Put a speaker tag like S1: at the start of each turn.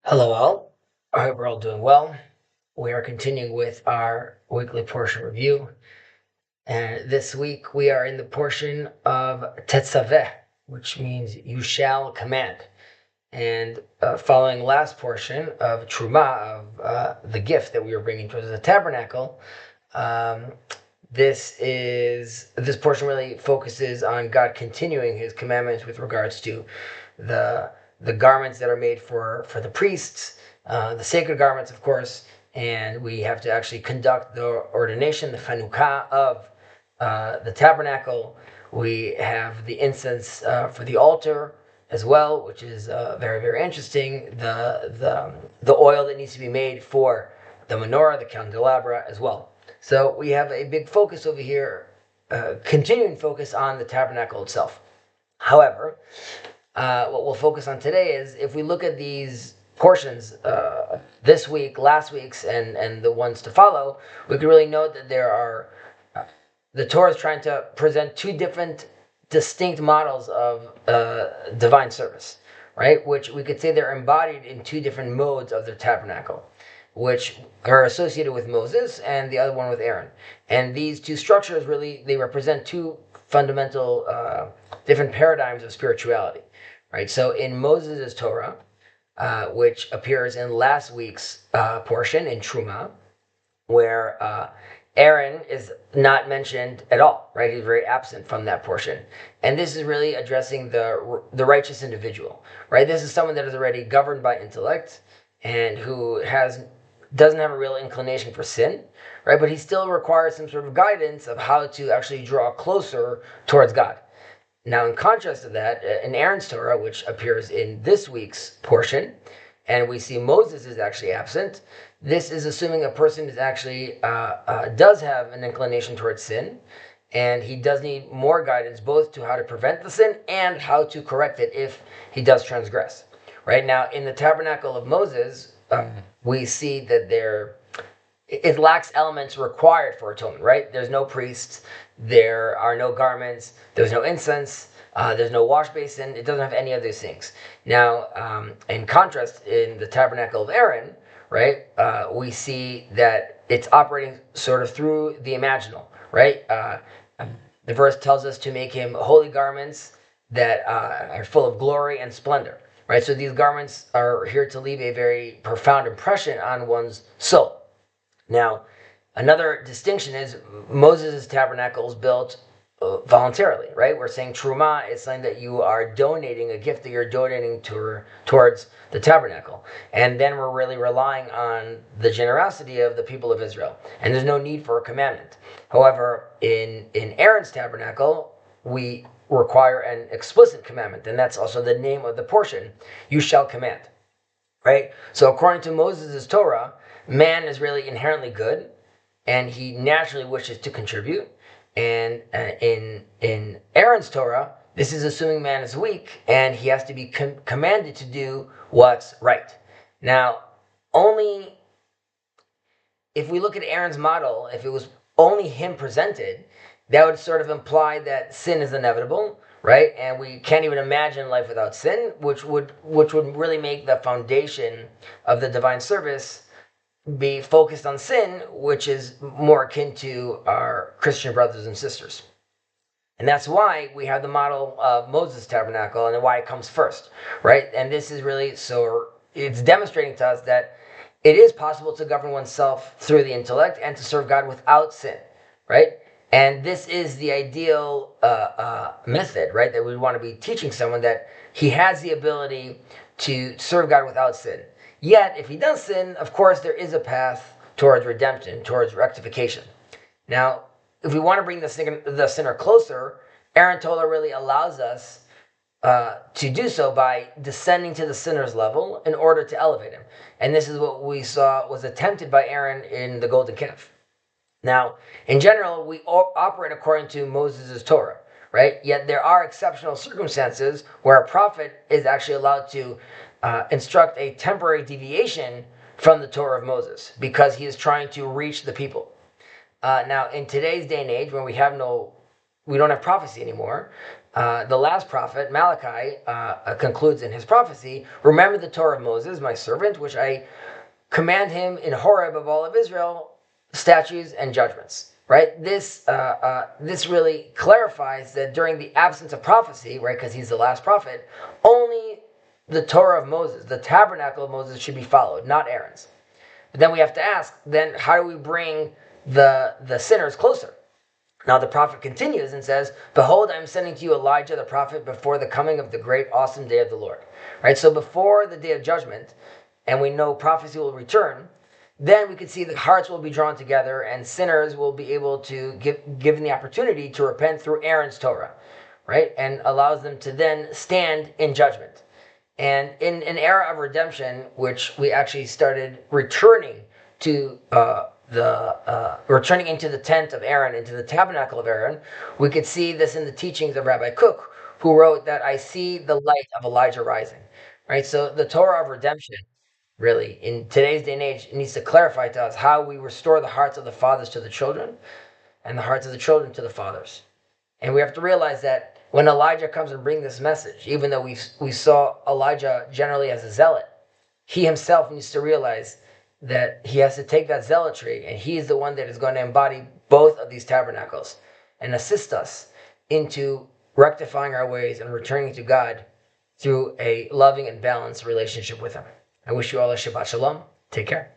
S1: Hello, all. I hope we're all doing well. We are continuing with our weekly portion review. And this week we are in the portion of Tetzaveh, which means you shall command. And following last portion of Truma, of the gift that we were bringing towards the tabernacle, um, this portion really focuses on God continuing His commandments with regards to the the garments that are made for the priests, the sacred garments, of course, and we have to actually conduct the ordination, the chanukah of the tabernacle. We have the incense for the altar as well, which is very very interesting. The oil that needs to be made for the menorah, the candelabra as well. So we have a big focus over here, continuing focus on the tabernacle itself. However, what we'll focus on today is if we look at these portions this week, last week's, and the ones to follow, we can really note that there are the Torah is trying to present two different distinct models of divine service, right? Which we could say they're embodied in two different modes of the tabernacle, which are associated with Moses and the other one with Aaron. And these two structures really, they represent two fundamental different paradigms of spirituality, right? So in Moses' Torah, which appears in last week's portion in Truma, where Aaron is not mentioned at all, right? He's very absent from that portion. And this is really addressing the righteous individual, right? This is someone that is already governed by intellect and who doesn't have a real inclination for sin, right? But he still requires some sort of guidance of how to actually draw closer towards God. Now, in contrast to that, in Aaron's Torah, which appears in this week's portion, and we see Moses is actually absent, this is assuming a person is actually does have an inclination towards sin, and he does need more guidance both to how to prevent the sin and how to correct it if he does transgress. Right now, in the tabernacle of Moses, we see that it lacks elements required for atonement, right? There's no priests, there are no garments, there's no incense, there's no wash basin, it doesn't have any of these things. Now, in contrast, in the tabernacle of Aaron, right, we see that it's operating sort of through the imaginal, right? The verse tells us to make him holy garments that are full of glory and splendor, right? So these garments are here to leave a very profound impression on one's soul. Now, another distinction is Moses' tabernacle is built voluntarily, right? We're saying truma is something that you are donating, a gift that you're donating towards the tabernacle. And then we're really relying on the generosity of the people of Israel. And there's no need for a commandment. However, in Aaron's tabernacle, we require an explicit commandment. And that's also the name of the portion. You shall command, right? So according to Moses' Torah, man is really inherently good, and he naturally wishes to contribute. And in Aaron's Torah, this is assuming man is weak, and he has to be commanded to do what's right. Now, only if we look at Aaron's model, if it was only him presented, that would sort of imply that sin is inevitable, right? And we can't even imagine life without sin, which would really make the foundation of the divine service be focused on sin, which is more akin to our Christian brothers and sisters. And that's why we have the model of Moses' tabernacle and why it comes first, right? And this is really, so it's demonstrating to us that it is possible to govern oneself through the intellect and to serve God without sin, right? And this is the ideal method, right? That we want to be teaching someone, that he has the ability to serve God without sin. Yet, if he does sin, of course, there is a path towards redemption, towards rectification. Now, if we want to bring the sinner closer, Aaron Torah really allows us to do so by descending to the sinner's level in order to elevate him. And this is what we saw was attempted by Aaron in the golden calf. Now, in general, we operate according to Moses' Torah, right? Yet there are exceptional circumstances where a prophet is actually allowed to instruct a temporary deviation from the Torah of Moses because he is trying to reach the people. Now, in today's day and age, when we don't have prophecy anymore, the last prophet, Malachi, concludes in his prophecy, "Remember the Torah of Moses, my servant, which I command him in Horeb of all of Israel, statutes and judgments." Right? This really clarifies that during the absence of prophecy, right, because he's the last prophet, only the Torah of Moses, the tabernacle of Moses, should be followed, not Aaron's. But then we have to ask, then how do we bring the sinners closer? Now the prophet continues and says, "Behold, I am sending to you Elijah the prophet before the coming of the great awesome day of the Lord." Right? So before the day of judgment, and we know prophecy will return, then we can see that hearts will be drawn together and sinners will be able to given the opportunity to repent through Aaron's Torah, right? And allows them to then stand in judgment. And in an era of redemption, which we actually started returning to returning into the tent of Aaron, into the tabernacle of Aaron, we could see this in the teachings of Rabbi Kook, who wrote that I see the light of Elijah rising, right? So the Torah of redemption, really, in today's day and age, it needs to clarify to us how we restore the hearts of the fathers to the children and the hearts of the children to the fathers. And we have to realize that when Elijah comes and brings this message, even though we saw Elijah generally as a zealot, he himself needs to realize that he has to take that zealotry, and he is the one that is going to embody both of these tabernacles and assist us into rectifying our ways and returning to God through a loving and balanced relationship with him. I wish you all a Shabbat Shalom. Take care.